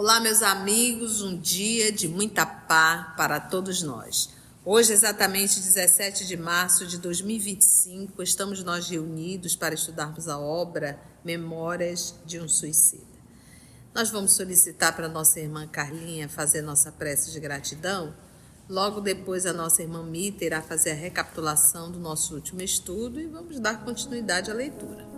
Olá, meus amigos, um dia de muita paz para todos nós. Hoje, exatamente 17 de março de 2025, estamos nós reunidos para estudarmos a obra Memórias de um Suicida. Nós vamos solicitar para a nossa irmã Carlinha fazer nossa prece de gratidão. Logo depois, a nossa irmã Mita irá fazer a recapitulação do nosso último estudo e vamos dar continuidade à leitura.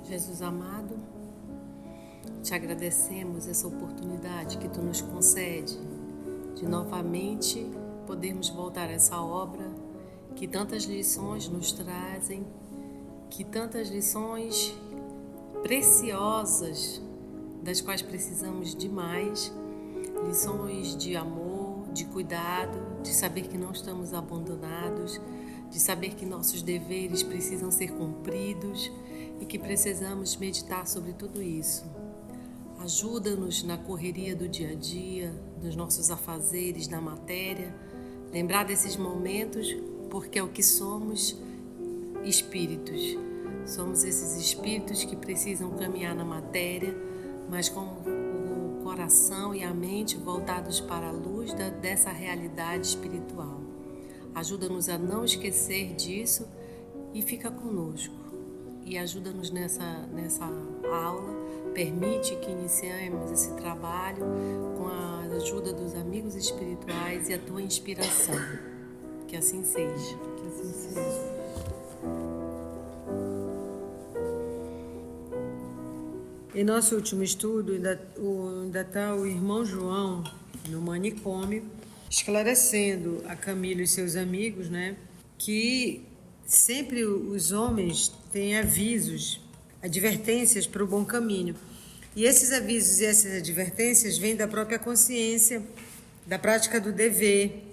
Jesus amado, te agradecemos essa oportunidade que tu nos concede de novamente podermos voltar a essa obra que tantas lições nos trazem, que tantas lições preciosas das quais precisamos demais, lições de amor, de cuidado, de saber que não estamos abandonados, de saber que nossos deveres precisam ser cumpridos e que precisamos meditar sobre tudo isso. Ajuda-nos na correria do dia a dia, nos nossos afazeres, na matéria, lembrar desses momentos, porque é o que somos, espíritos. Somos esses espíritos que precisam caminhar na matéria, mas com o coração e a mente voltados para a luz dessa realidade espiritual. Ajuda-nos a não esquecer disso e fica conosco. E ajuda-nos nessa aula, permite que iniciemos esse trabalho com a ajuda dos amigos espirituais e a tua inspiração. Que assim seja. Que assim seja. Em nosso último estudo, ainda está o irmão João no manicômio, esclarecendo a Camila e seus amigos, né, que sempre os homens têm avisos, advertências para o bom caminho. E esses avisos e essas advertências vêm da própria consciência, da prática do dever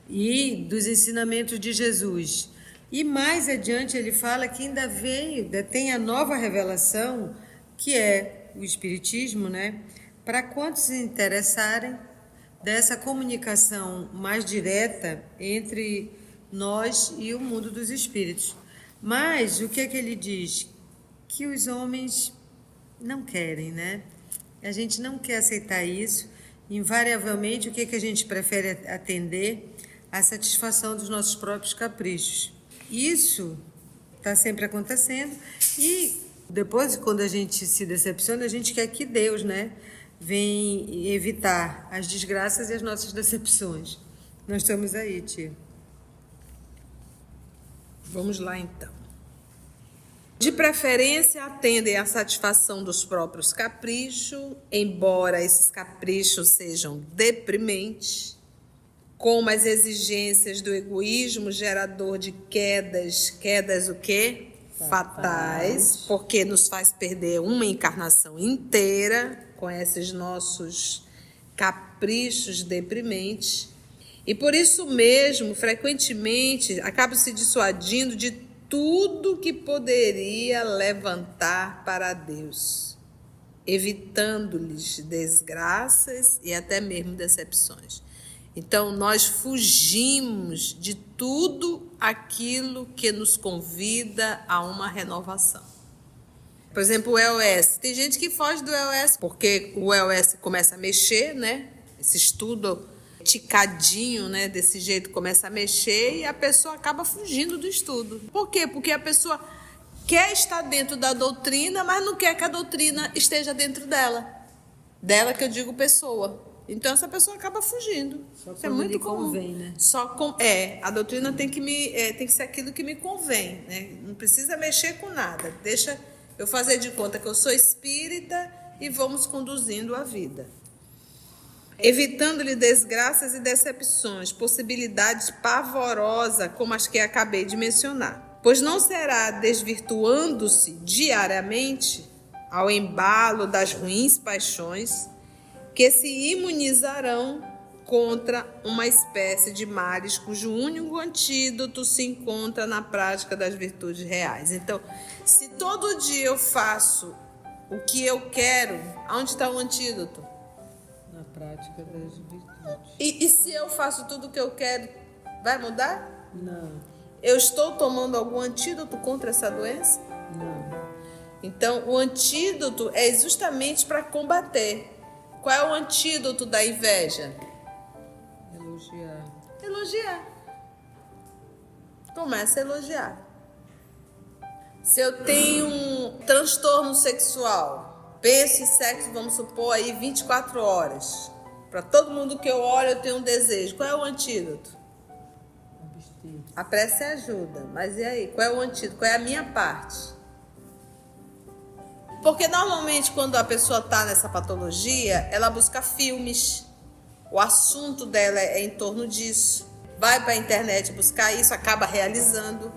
e dos ensinamentos de Jesus. E mais adiante ele fala que ainda tem a nova revelação, que é o Espiritismo, né? Para quantos se interessarem dessa comunicação mais direta entre nós e o mundo dos espíritos. Mas o que é que ele diz? Que os homens não querem, né? A gente não quer aceitar isso. Invariavelmente, o que é que a gente prefere atender? A satisfação dos nossos próprios caprichos. Isso está sempre acontecendo e depois, quando a gente se decepciona, a gente quer que Deus, né, vem evitar as desgraças e as nossas decepções. Nós estamos aí, tia. Vamos lá, então. De preferência, atendem à satisfação dos próprios caprichos, embora esses caprichos sejam deprimentes, como as exigências do egoísmo gerador de quedas o quê? Fatais, porque nos faz perder uma encarnação inteira com esses nossos caprichos deprimentes. E por isso mesmo, frequentemente, acaba se dissuadindo de tudo que poderia levantar para Deus, evitando-lhes desgraças e até mesmo decepções. Então, nós fugimos de tudo aquilo que nos convida a uma renovação. Por exemplo, o EOS. Tem gente que foge do EOS porque o EOS começa a mexer, né? Esse estudo ticadinho, né? Desse jeito começa a mexer e a pessoa acaba fugindo do estudo. Por quê? Porque a pessoa quer estar dentro da doutrina, mas não quer que a doutrina esteja dentro dela. Dela que eu digo pessoa. Então, essa pessoa acaba fugindo. Só isso é muito comum. Convém, né? A doutrina tem que ser aquilo que me convém, né? Não precisa mexer com nada. Deixa eu fazer de conta que eu sou espírita e vamos conduzindo a vida. Evitando-lhe desgraças e decepções, possibilidades pavorosas, como as que acabei de mencionar. Pois não será desvirtuando-se diariamente ao embalo das ruins paixões que se imunizarão contra uma espécie de males cujo único antídoto se encontra na prática das virtudes reais. Então, se todo dia eu faço o que eu quero, onde está o antídoto? Na prática das virtudes. E se eu faço tudo o que eu quero, vai mudar? Não. Eu estou tomando algum antídoto contra essa doença? Não. Então, o antídoto é justamente para combater. Qual é o antídoto da inveja? Elogiar. Começa a elogiar. Se eu tenho um transtorno sexual, penso em sexo, vamos supor aí 24 horas. Para todo mundo que eu olho, eu tenho um desejo. Qual é o antídoto? A prece ajuda. Mas e aí? Qual é o antídoto? Qual é a minha parte? Porque normalmente quando a pessoa está nessa patologia, ela busca filmes. O assunto dela é em torno disso. Vai para a internet buscar isso, acaba realizando.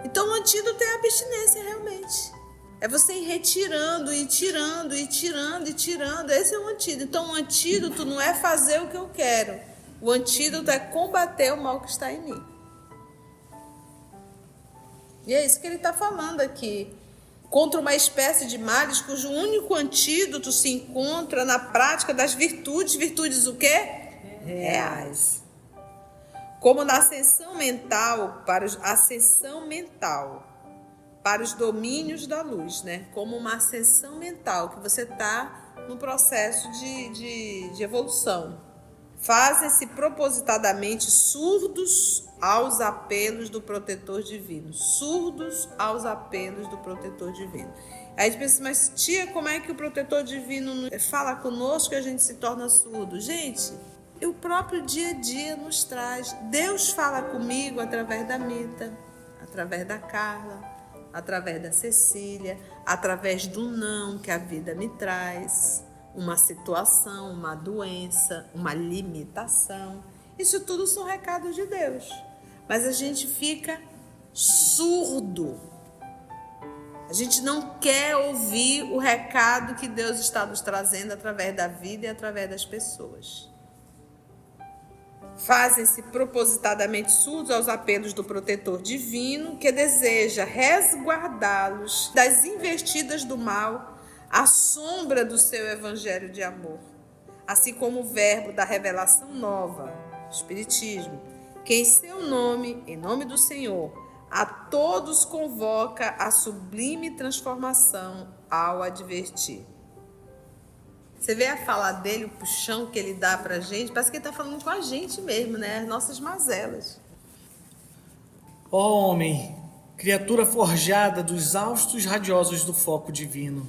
Então o antídoto é a abstinência realmente. É você ir retirando, e tirando, e tirando, e tirando. Esse é o antídoto. Então o antídoto não é fazer o que eu quero. O antídoto é combater o mal que está em mim. E é isso que ele está falando aqui. Contra uma espécie de males cujo único antídoto se encontra na prática das virtudes. Virtudes o quê? Reais. Como na ascensão mental para os domínios da luz, né? Como uma ascensão mental, que você está no processo de evolução. Fazem-se propositadamente surdos aos apelos do protetor divino. Surdos aos apelos do protetor divino. Aí a gente pensa, mas tia, como é que o protetor divino fala conosco e a gente se torna surdo? Gente, o próprio dia a dia nos traz. Deus fala comigo através da Mita, através da Carla, através da Cecília, através do não que a vida me traz. Uma situação, uma doença, uma limitação. Isso tudo são recados de Deus. Mas a gente fica surdo. A gente não quer ouvir o recado que Deus está nos trazendo através da vida e através das pessoas. Fazem-se propositadamente surdos aos apelos do protetor divino que deseja resguardá-los das investidas do mal à sombra do seu evangelho de amor, assim como o verbo da revelação nova, Espiritismo, que em seu nome, em nome do Senhor, a todos convoca a sublime transformação ao advertir. Você vê a fala dele, o puxão que ele dá pra gente, parece que ele está falando com a gente mesmo, né? As nossas mazelas. Ó homem, criatura forjada dos austos radiosos do foco divino,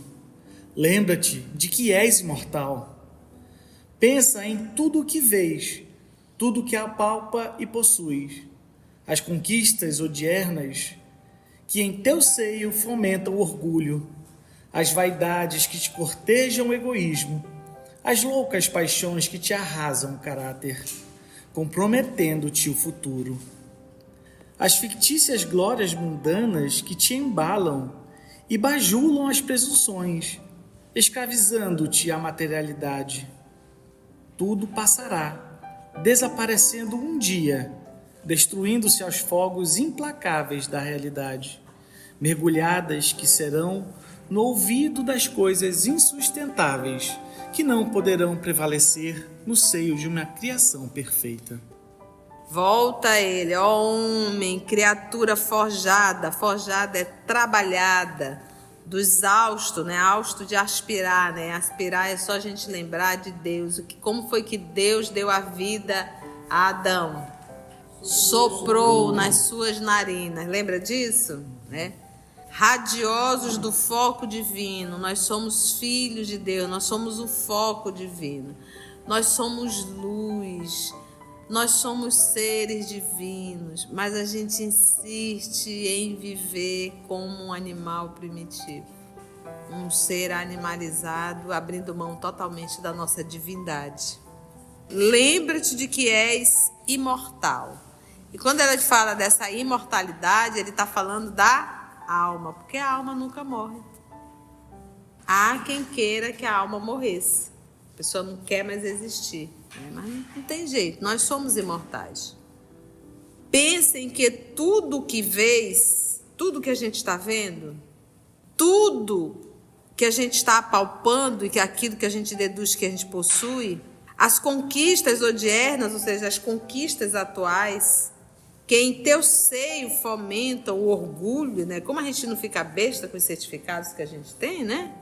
lembra-te de que és imortal. Pensa em tudo o que vês, tudo o que apalpa e possuis, as conquistas odiernas que em teu seio fomentam o orgulho, as vaidades que te cortejam o egoísmo, as loucas paixões que te arrasam o caráter, comprometendo-te o futuro, as fictícias glórias mundanas que te embalam e bajulam as presunções, escravizando-te à materialidade. Tudo passará, desaparecendo um dia, destruindo-se aos fogos implacáveis da realidade, mergulhadas que serão no ouvido das coisas insustentáveis que não poderão prevalecer no seio de uma criação perfeita. Volta ele, ó homem, criatura forjada. Forjada é trabalhada, do exausto, né? Hausto de aspirar, né? Aspirar é só a gente lembrar de Deus. Como foi que Deus deu a vida a Adão? Soprou nas suas narinas. Lembra disso? Né? Radiosos do foco divino. Nós somos filhos de Deus. Nós somos o foco divino. Nós somos luz. Nós somos seres divinos, mas a gente insiste em viver como um animal primitivo, um ser animalizado, abrindo mão totalmente da nossa divindade. Lembra-te de que és imortal. E quando ele fala dessa imortalidade, ele está falando da alma, porque a alma nunca morre. Há quem queira que a alma morresse. A pessoa não quer mais existir. Mas não tem jeito, nós somos imortais. Pensem que tudo que vês, tudo que a gente está vendo, tudo que a gente está apalpando e que aquilo que a gente deduz que a gente possui, as conquistas odiernas, ou seja, as conquistas atuais, que em teu seio fomenta o orgulho, né? Como a gente não fica besta com os certificados que a gente tem, né?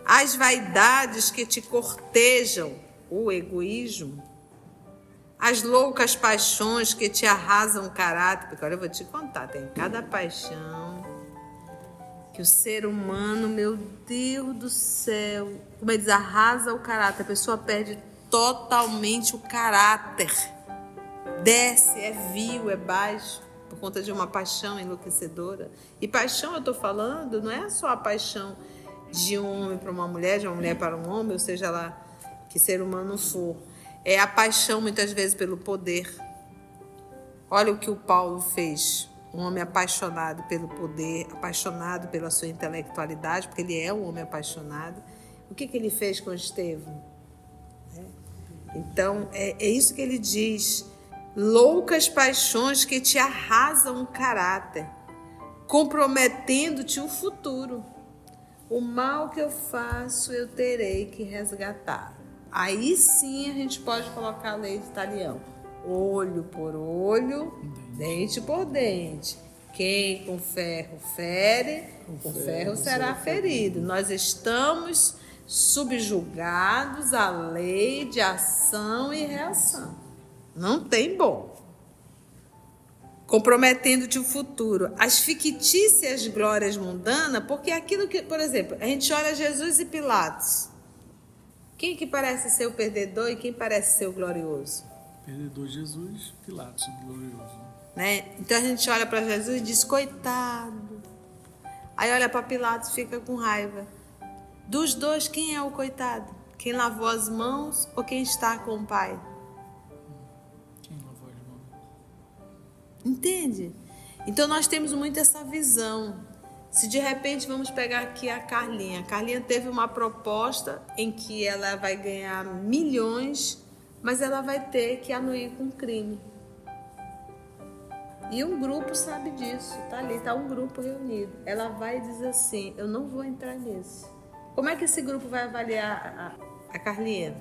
As vaidades que te cortejam, o egoísmo, as loucas paixões que te arrasam o caráter, porque olha, eu vou te contar, tem cada paixão que o ser humano, meu Deus do céu, como eles arrasa o caráter, a pessoa perde totalmente o caráter. Desce, é vil, é baixo, por conta de uma paixão enlouquecedora. E paixão, eu estou falando, não é só a paixão de um homem para uma mulher, de uma mulher para um homem, ou seja lá que ser humano for. É a paixão, muitas vezes, pelo poder. Olha o que o Paulo fez. Um homem apaixonado pelo poder, apaixonado pela sua intelectualidade, porque ele é um homem apaixonado. O que ele fez com Estevão? Então, é isso que ele diz. Loucas paixões que te arrasam o caráter, comprometendo-te o futuro. O mal que eu faço, eu terei que resgatar. Aí sim a gente pode colocar a lei de Talião. Olho por olho, dente por dente. Quem com ferro fere, com ferro será ferido. Nós estamos subjugados à lei de ação e reação. Não tem bom. Comprometendo-te o futuro. As fictícias glórias mundanas, porque aquilo que, por exemplo, a gente olha Jesus e Pilatos. Quem que parece ser o perdedor e quem parece ser o glorioso? Perdedor Jesus, Pilatos glorioso. Né? Então a gente olha para Jesus e diz, coitado. Aí olha para Pilatos e fica com raiva. Dos dois, quem é o coitado? Quem lavou as mãos ou quem está com o Pai? Quem lavou as mãos? Entende? Então nós temos muito essa visão. Se de repente vamos pegar aqui a Carlinha. A Carlinha teve uma proposta em que ela vai ganhar milhões, mas ela vai ter que anuir com crime. E um grupo sabe disso, tá ali, tá um grupo reunido. Ela vai dizer assim, eu não vou entrar nisso. Como é que esse grupo vai avaliar a Carlinha?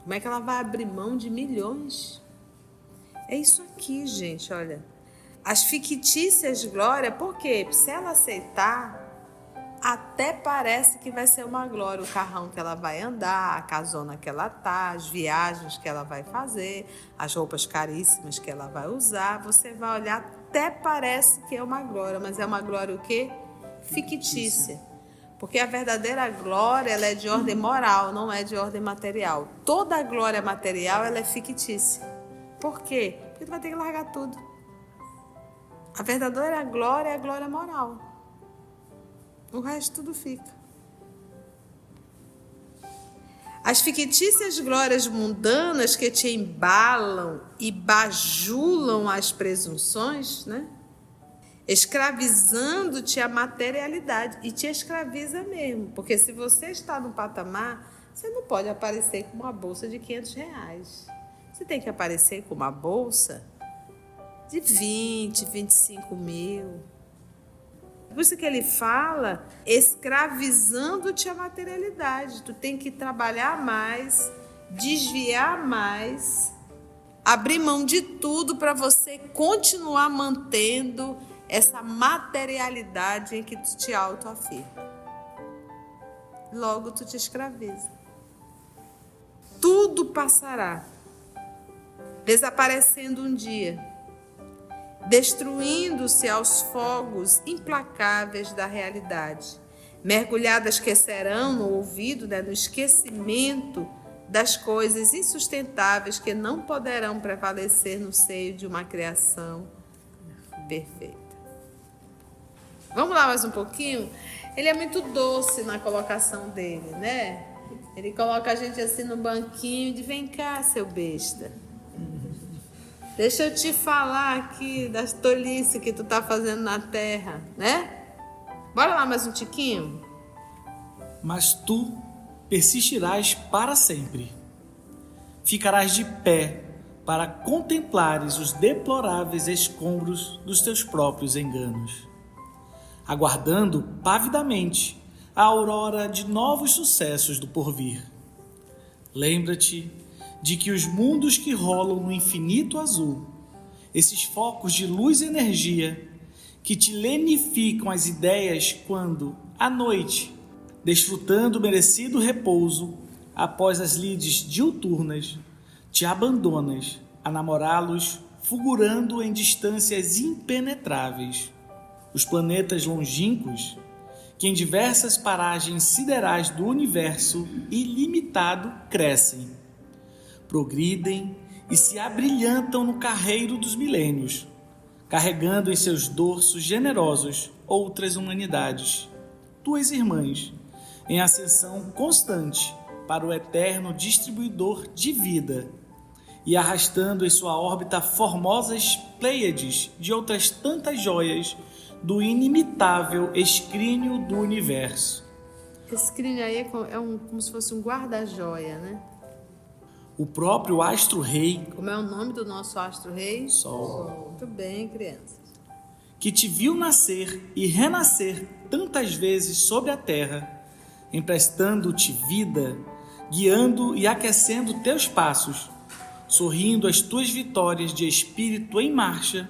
Como é que ela vai abrir mão de milhões? É isso aqui, gente, olha. As fictícias glória, por quê? Se ela aceitar, até parece que vai ser uma glória. O carrão que ela vai andar, a casona que ela tá, as viagens que ela vai fazer, as roupas caríssimas que ela vai usar. Você vai olhar, até parece que é uma glória, mas é uma glória o quê? Fictícia. Porque a verdadeira glória, ela é de ordem moral, não é de ordem material. Toda a glória material, ela é fictícia. Por quê? Porque tu vai ter que largar tudo. A verdadeira glória é a glória moral. O resto tudo fica. As fictícias glórias mundanas que te embalam e bajulam as presunções, né? Escravizando-te a materialidade. E te escraviza mesmo. Porque se você está no patamar, você não pode aparecer com uma bolsa de R$500. Você tem que aparecer com uma bolsa de 20, 25 mil. Por isso que ele fala, escravizando-te a materialidade. Tu tem que trabalhar mais, desviar mais, abrir mão de tudo para você continuar mantendo essa materialidade em que tu te autoafirma. Logo tu te escraviza. Tudo passará, desaparecendo um dia, destruindo-se aos fogos implacáveis da realidade, mergulhadas que serão no ouvido, no esquecimento das coisas insustentáveis que não poderão prevalecer no seio de uma criação perfeita. Vamos lá mais um pouquinho? Ele é muito doce na colocação dele, né? Ele coloca a gente assim no banquinho e diz, vem cá, seu besta. Deixa eu te falar aqui das tolices que tu tá fazendo na terra, né? Bora lá mais um tiquinho? Mas tu persistirás para sempre. Ficarás de pé para contemplares os deploráveis escombros dos teus próprios enganos, aguardando pavidamente a aurora de novos sucessos do porvir. Lembra-te de que os mundos que rolam no infinito azul, esses focos de luz e energia que te lenificam as ideias quando, à noite, desfrutando o merecido repouso após as lides diuturnas, te abandonas a namorá-los, fulgurando em distâncias impenetráveis. Os planetas longínquos, que em diversas paragens siderais do universo ilimitado crescem, progridem e se abrilhantam no carreiro dos milênios, carregando em seus dorsos generosos outras humanidades, tuas irmãs, em ascensão constante para o eterno distribuidor de vida, e arrastando em sua órbita formosas pleiades de outras tantas joias do inimitável escrínio do universo. Esse escrínio aí como se fosse um guarda-joia, né? O próprio astro-rei, Como é o nome do nosso astro-rei? Sol, Muito bem, crianças. que te viu nascer e renascer tantas vezes sobre a terra, emprestando-te vida, guiando e aquecendo teus passos, sorrindo as tuas vitórias de espírito em marcha,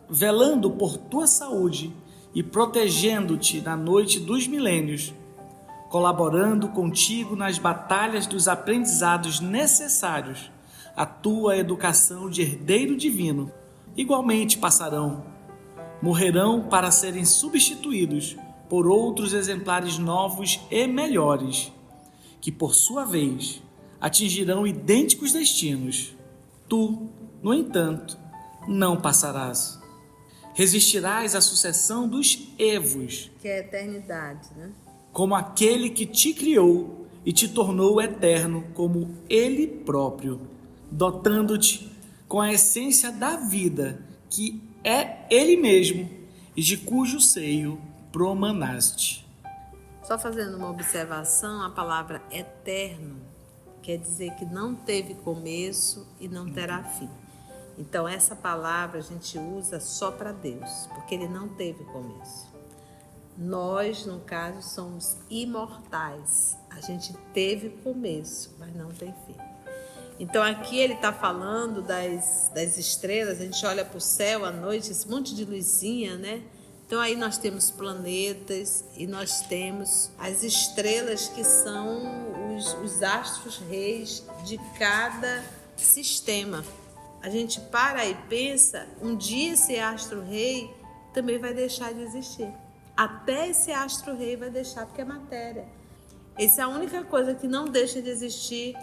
velando por tua saúde e protegendo-te na noite dos milênios, colaborando contigo nas batalhas dos aprendizados necessários à tua educação de herdeiro divino, igualmente passarão, morrerão para serem substituídos por outros exemplares novos e melhores, que por sua vez atingirão idênticos destinos. Tu, no entanto, não passarás. Resistirás à sucessão dos evos, Que é a eternidade, né? como aquele que te criou e te tornou eterno como ele próprio, dotando-te com a essência da vida, que é ele mesmo e de cujo seio promanaste. Só fazendo uma observação, a palavra eterno quer dizer que não teve começo e não terá fim. Então essa palavra a gente usa só para Deus, porque ele não teve começo. Nós, no caso, somos imortais. A gente teve começo, mas não tem fim. Então aqui ele está falando das estrelas. A gente olha para o céu à noite, esse monte de luzinha, né? Então aí nós temos planetas e nós temos as estrelas, que são os astros reis de cada sistema. A gente para e pensa, um dia esse astro rei também vai deixar de existir. Até esse astro-rei vai deixar, porque é matéria. Essa é a única coisa que não deixa de existir,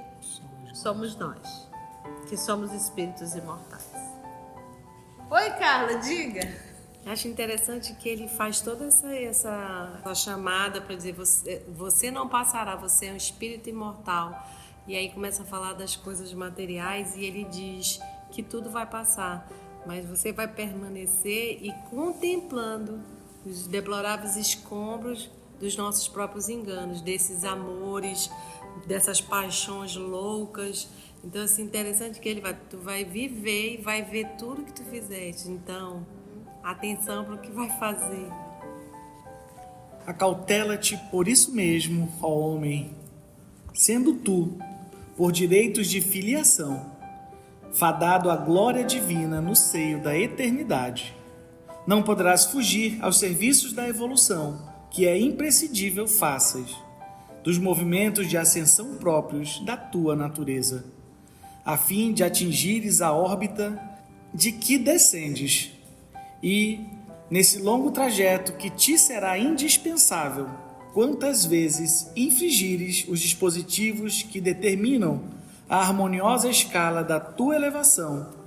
somos nós, que somos espíritos imortais. Oi, Carla, diga. Acho interessante que ele faz toda essa chamada para dizer você não passará, você é um espírito imortal. E aí começa a falar das coisas materiais e ele diz que tudo vai passar, mas você vai permanecer e contemplando os deploráveis escombros dos nossos próprios enganos, desses amores, dessas paixões loucas. Então, assim, interessante que tu vai viver e vai ver tudo que tu fizeste. Então, atenção para o que vai fazer. Acautela-te por isso mesmo, ó homem, sendo tu, por direitos de filiação, fadado à glória divina no seio da eternidade. Não poderás fugir aos serviços da evolução, que é imprescindível faças, dos movimentos de ascensão próprios da tua natureza, a fim de atingires a órbita de que descendes, e, nesse longo trajeto que te será indispensável, quantas vezes infringires os dispositivos que determinam a harmoniosa escala da tua elevação,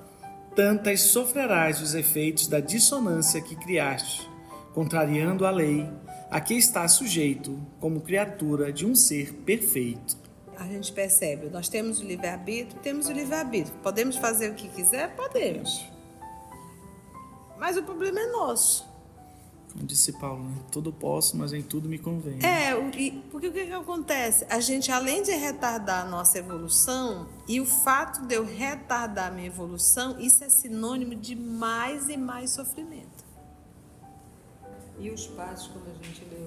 tantas sofrerás os efeitos da dissonância que criaste, contrariando a lei a que estás sujeito como criatura de um ser perfeito. A gente percebe, nós temos o livre-arbítrio, Podemos fazer o que quiser? Podemos. Mas o problema é nosso. Como disse Paulo, né? Tudo posso, mas em tudo me convém. Porque o que acontece? A gente, além de retardar a nossa evolução, e o fato de eu retardar a minha evolução, isso é sinônimo de mais e mais sofrimento. E os passos, como a gente leu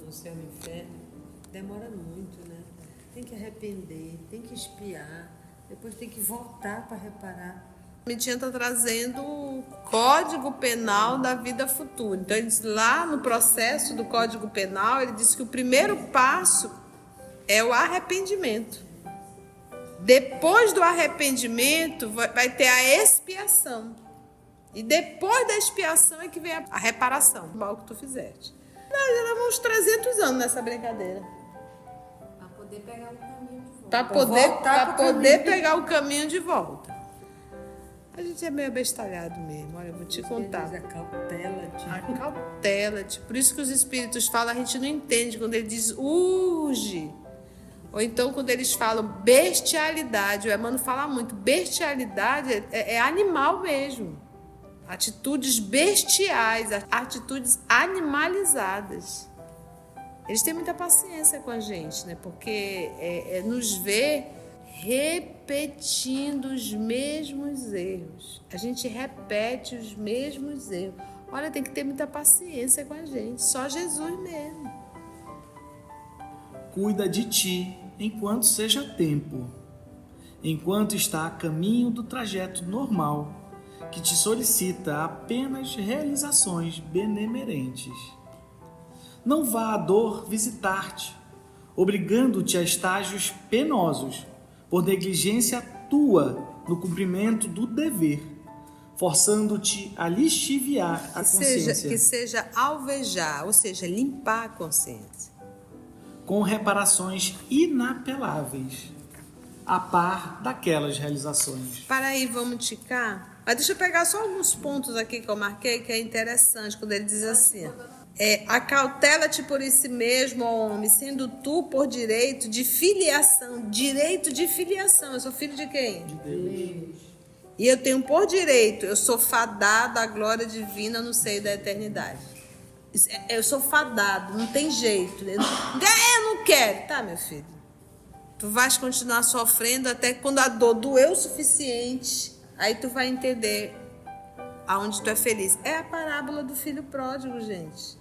no Céu e no Inferno, demora muito, né? Tem que arrepender, tem que expiar. depois tem que voltar para reparar. Mitinha está trazendo o Código Penal da vida futura. Então, ele diz, lá no processo do Código Penal, ele diz que o primeiro passo é o arrependimento. Depois do arrependimento, vai ter a expiação. E depois da expiação é que vem a reparação do mal que tu fizeste. Nós já levamos uns 300 anos nessa brincadeira. Para poder pegar o caminho de volta. Para poder pegar o caminho de volta. A gente é meio abestalhado mesmo, olha, eu vou te contar. A cautela. Por isso que os espíritos falam, a gente não entende quando ele diz urge. Ou então quando eles falam bestialidade. O Emmanuel fala muito, bestialidade é animal mesmo. Atitudes bestiais, atitudes animalizadas. Eles têm muita paciência com a gente, né? Porque nos vê repetindo os mesmos erros. A gente repete os mesmos erros. Olha, tem que ter muita paciência com a gente. Só Jesus mesmo. Cuida de ti enquanto seja tempo, enquanto está a caminho do trajeto normal, que te solicita apenas realizações benemerentes. Não vá a dor visitar-te, obrigando-te a estágios penosos, por negligência tua no cumprimento do dever, forçando-te a lixiviar a consciência. Que seja alvejar, ou seja, limpar a consciência. Com reparações inapeláveis, a par daquelas realizações. Para aí, vamos ticar? Mas deixa eu pegar só alguns pontos aqui que eu marquei, que é interessante, quando ele diz assim: acautela-te por si mesmo, ó homem, sendo tu por direito de filiação. Direito de filiação. Eu sou filho de quem? De Deus. E eu tenho por direito, eu sou fadado à glória divina no seio da eternidade. Eu sou fadado, não tem jeito. Eu não quero. Tá, meu filho. Tu vais continuar sofrendo até quando a dor doeu o suficiente. Aí tu vai entender aonde tu é feliz. É a parábola do filho pródigo, gente.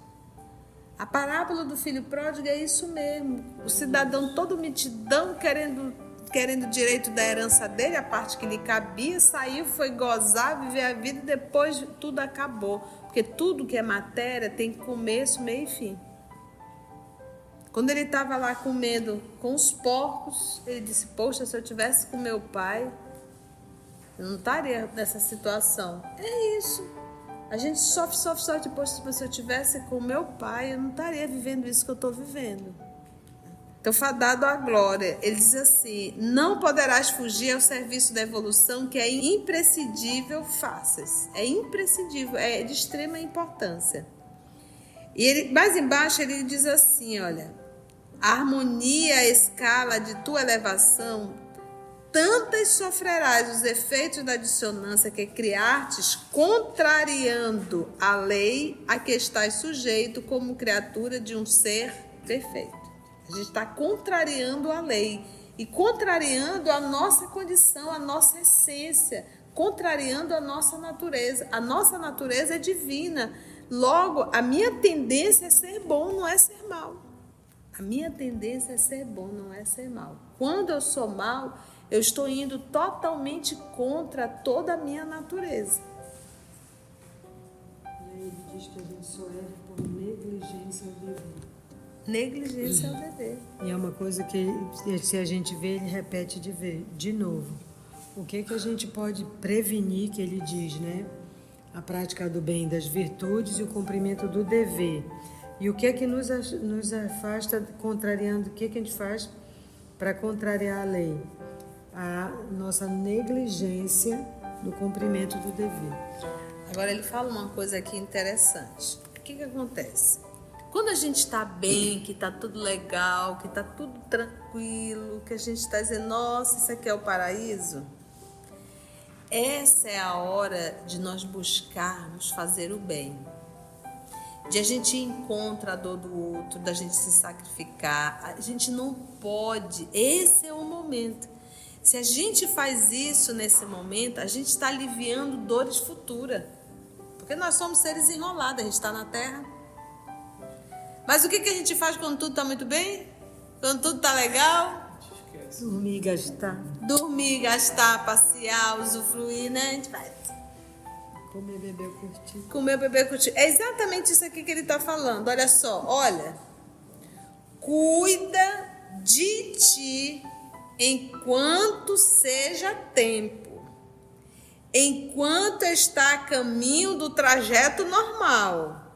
A parábola do filho pródigo é isso mesmo. O cidadão todo mitidão, querendo direito da herança dele, a parte que lhe cabia, saiu, foi gozar, viver a vida e depois tudo acabou. Porque tudo que é matéria tem começo, meio e fim. Quando ele estava lá comendo com os porcos, ele disse: poxa, se eu tivesse com meu pai, eu não estaria nessa situação. É isso. A gente sofre, depois, se eu tivesse com meu pai, eu não estaria vivendo isso que eu estou vivendo. Então, fadado à glória, ele diz assim: não poderás fugir ao serviço da evolução, que é imprescindível faças. É imprescindível, é de extrema importância. E ele, mais embaixo ele diz assim, olha: a harmonia, a escala de tua elevação, tantas sofrerás os efeitos da dissonância que criastes, contrariando a lei a que estás sujeito como criatura de um ser perfeito. A gente está contrariando a lei e contrariando a nossa condição, a nossa essência, contrariando a nossa natureza. A nossa natureza é divina. Logo, a minha tendência é ser bom, não é ser mal. A minha tendência é ser bom, não é ser mal. Quando eu sou mal, eu estou indo totalmente contra toda a minha natureza. E aí ele diz que a gente só erra por negligência ao dever. Negligência ao dever. E é uma coisa que, se a gente vê, ele repete de novo. O que a gente pode prevenir, que ele diz, né? A prática do bem, das virtudes e o cumprimento do dever. E o que nos afasta, contrariando, o que a gente faz para contrariar a lei? A nossa negligência no cumprimento do dever. Agora ele fala uma coisa aqui interessante. O que acontece? Quando a gente está bem, que está tudo legal, que está tudo tranquilo, que a gente está dizendo: nossa, isso aqui é o paraíso. Essa é a hora de nós buscarmos fazer o bem. De a gente encontrar a dor do outro, da gente se sacrificar. A gente não pode. Esse é o momento. Se a gente faz isso nesse momento, a gente está aliviando dores futuras. Porque nós somos seres enrolados, a gente está na Terra. Mas o que a gente faz quando tudo está muito bem? Quando tudo está legal? Dormir e gastar. dormir, gastar, passear, usufruir, né? A gente vai Comer, beber, curtir. comer, beber, curtir. É exatamente isso aqui que ele está falando. Olha só, olha. Cuida de ti enquanto seja tempo. Enquanto está a caminho do trajeto normal,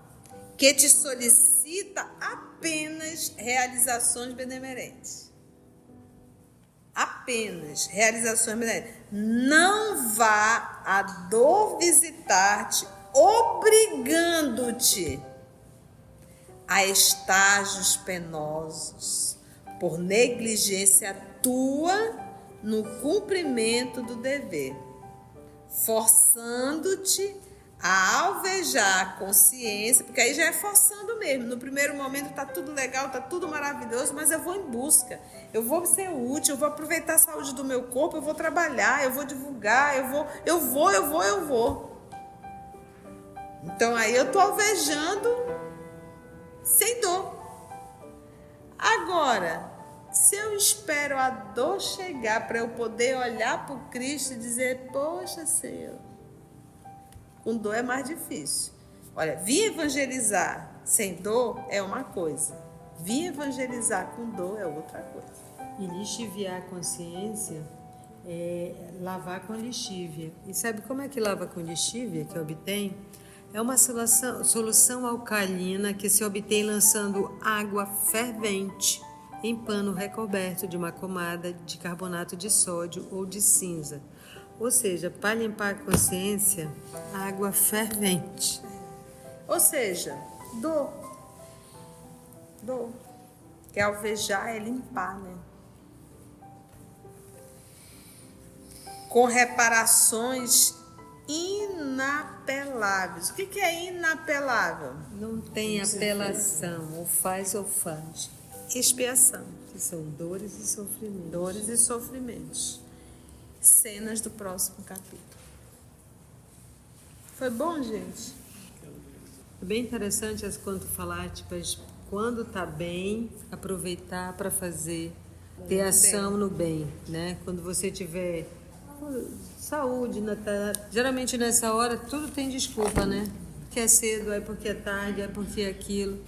que te solicita apenas realizações benemerentes. Apenas realizações benemerentes. Não vá a dor visitar-te, obrigando-te a estágios penosos, por negligência tua no cumprimento do dever, forçando-te a alvejar a consciência, porque aí já é forçando mesmo. No primeiro momento tá tudo legal, tá tudo maravilhoso, mas eu vou em busca, eu vou ser útil, eu vou aproveitar a saúde do meu corpo, eu vou trabalhar, eu vou divulgar, eu vou. Então aí eu tô alvejando sem dor. Agora, se eu espero a dor chegar para eu poder olhar para o Cristo e dizer, poxa, Senhor, com dor é mais difícil. Olha, vir evangelizar sem dor é uma coisa, vir evangelizar com dor é outra coisa. E lixiviar a consciência é lavar com lixívia. E sabe como é que lava com lixívia, que obtém? É uma solução alcalina que se obtém lançando água fervente em pano recoberto de uma camada de carbonato de sódio ou de cinza. Ou seja, para limpar a consciência, água fervente. Ou seja, dor. Que alvejar é limpar, né? Com reparações inapeláveis. O que é inapelável? Não tem apelação, ou faz. Expiação. Que são dores e sofrimentos. Dores e sofrimentos. Cenas do próximo capítulo. Foi bom, gente? É bem interessante as quando falar, tipo, quando tá bem, aproveitar para fazer, ter ação no bem, né? Quando você tiver saúde, geralmente nessa hora tudo tem desculpa, né? Que é cedo, é porque é tarde, é porque é aquilo.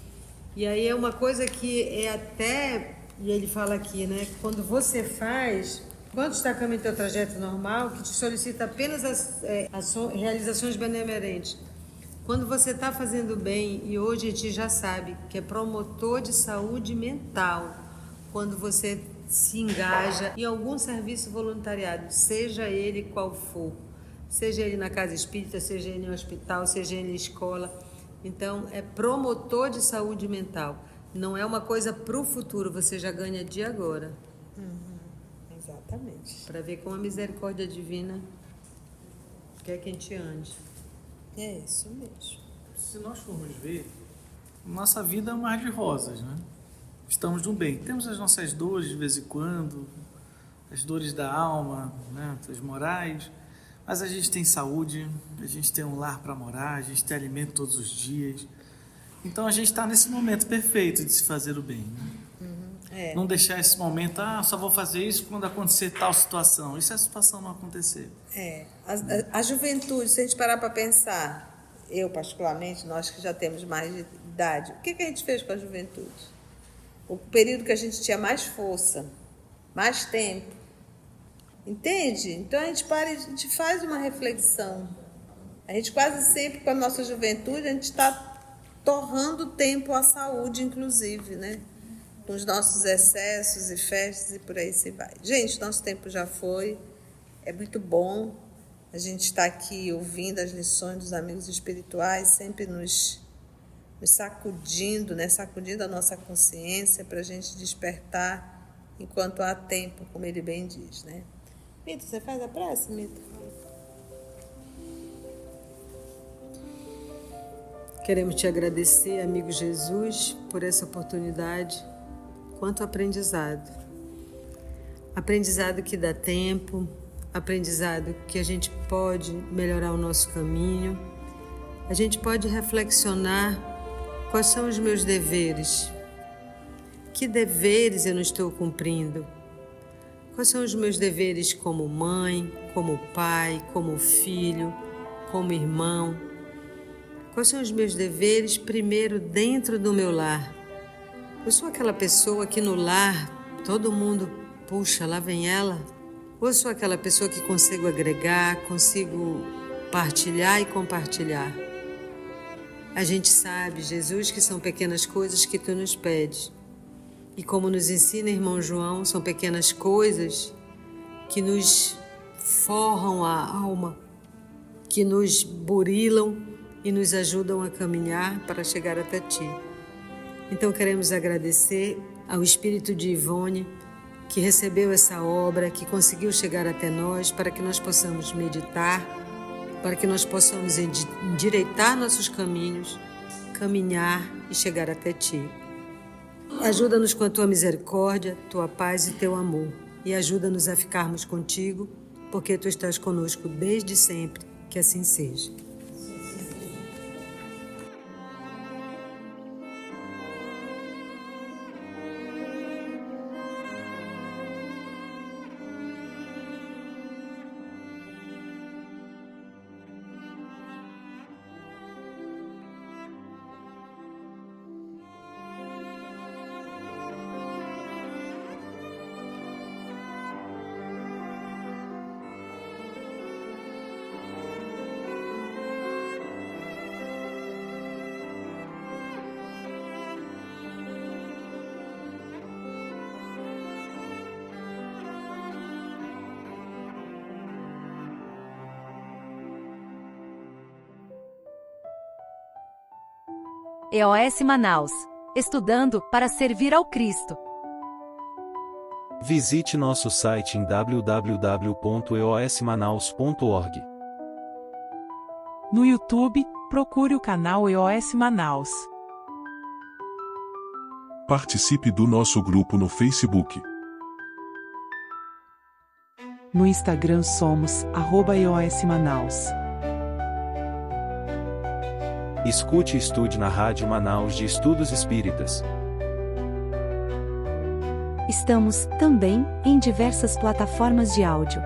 E aí é uma coisa que é até, e ele fala aqui, né? Quando você faz, quando está caminhando teu trajeto normal, que te solicita apenas as realizações benemerentes. Quando você está fazendo bem, e hoje a gente já sabe que é promotor de saúde mental, quando você se engaja em algum serviço voluntariado, seja ele qual for, seja ele na casa espírita, seja ele em hospital, seja ele em escola. Então, é promotor de saúde mental. Não é uma coisa para o futuro, você já ganha de agora. Exatamente. Para ver como a misericórdia divina quer que a gente ande. É isso mesmo. Se nós formos ver, nossa vida é um mar de rosas, né? Estamos no bem. Temos as nossas dores de vez em quando, as dores da alma, né? As morais, mas a gente tem saúde, a gente tem um lar para morar, a gente tem alimento todos os dias. Então a gente está nesse momento perfeito de se fazer o bem, né? Não deixar esse momento, só vou fazer isso quando acontecer tal situação. E se a situação não acontecer? A juventude, se a gente parar para pensar, eu particularmente, nós que já temos mais de idade, o que a gente fez com a juventude? O período que a gente tinha mais força, mais tempo. Entende? Então a gente para e a gente faz uma reflexão. A gente quase sempre, com a nossa juventude, a gente está torrando tempo à saúde, inclusive, né? Com os nossos excessos e festas e por aí se vai. Gente, nosso tempo já foi. É muito bom a gente estar aqui ouvindo as lições dos amigos espirituais, sempre nos sacudindo, né? Sacudindo a nossa consciência para a gente despertar enquanto há tempo, como ele bem diz, né? Mito, você faz a prece, Mito? Queremos te agradecer, amigo Jesus, por essa oportunidade. Quanto aprendizado. Aprendizado que dá tempo, aprendizado que a gente pode melhorar o nosso caminho. A gente pode reflexionar quais são os meus deveres. Que deveres eu não estou cumprindo? Quais são os meus deveres como mãe, como pai, como filho, como irmão? Quais são os meus deveres primeiro dentro do meu lar? Eu sou aquela pessoa que no lar todo mundo, puxa, lá vem ela? Ou eu sou aquela pessoa que consigo agregar, consigo partilhar e compartilhar? A gente sabe, Jesus, que são pequenas coisas que tu nos pedes. E como nos ensina irmão João, são pequenas coisas que nos forram a alma, que nos burilam e nos ajudam a caminhar para chegar até ti. Então queremos agradecer ao espírito de Ivone, que recebeu essa obra, que conseguiu chegar até nós, para que nós possamos meditar, para que nós possamos endireitar nossos caminhos, caminhar e chegar até ti. Ajuda-nos com a tua misericórdia, tua paz e teu amor. E ajuda-nos a ficarmos contigo, porque tu estás conosco desde sempre. Que assim seja. EOS Manaus. Estudando para servir ao Cristo. Visite nosso site em www.eosmanaus.org. No YouTube, procure o canal EOS Manaus. Participe do nosso grupo no Facebook. No Instagram somos @EOS Manaus. Escute e estude na Rádio Manaus de Estudos Espíritas. Estamos, também, em diversas plataformas de áudio.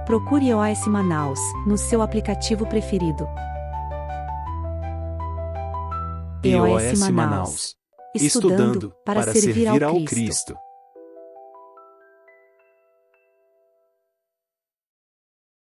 Procure EOS Manaus, no seu aplicativo preferido. EOS Manaus. Estudando para servir ao Cristo.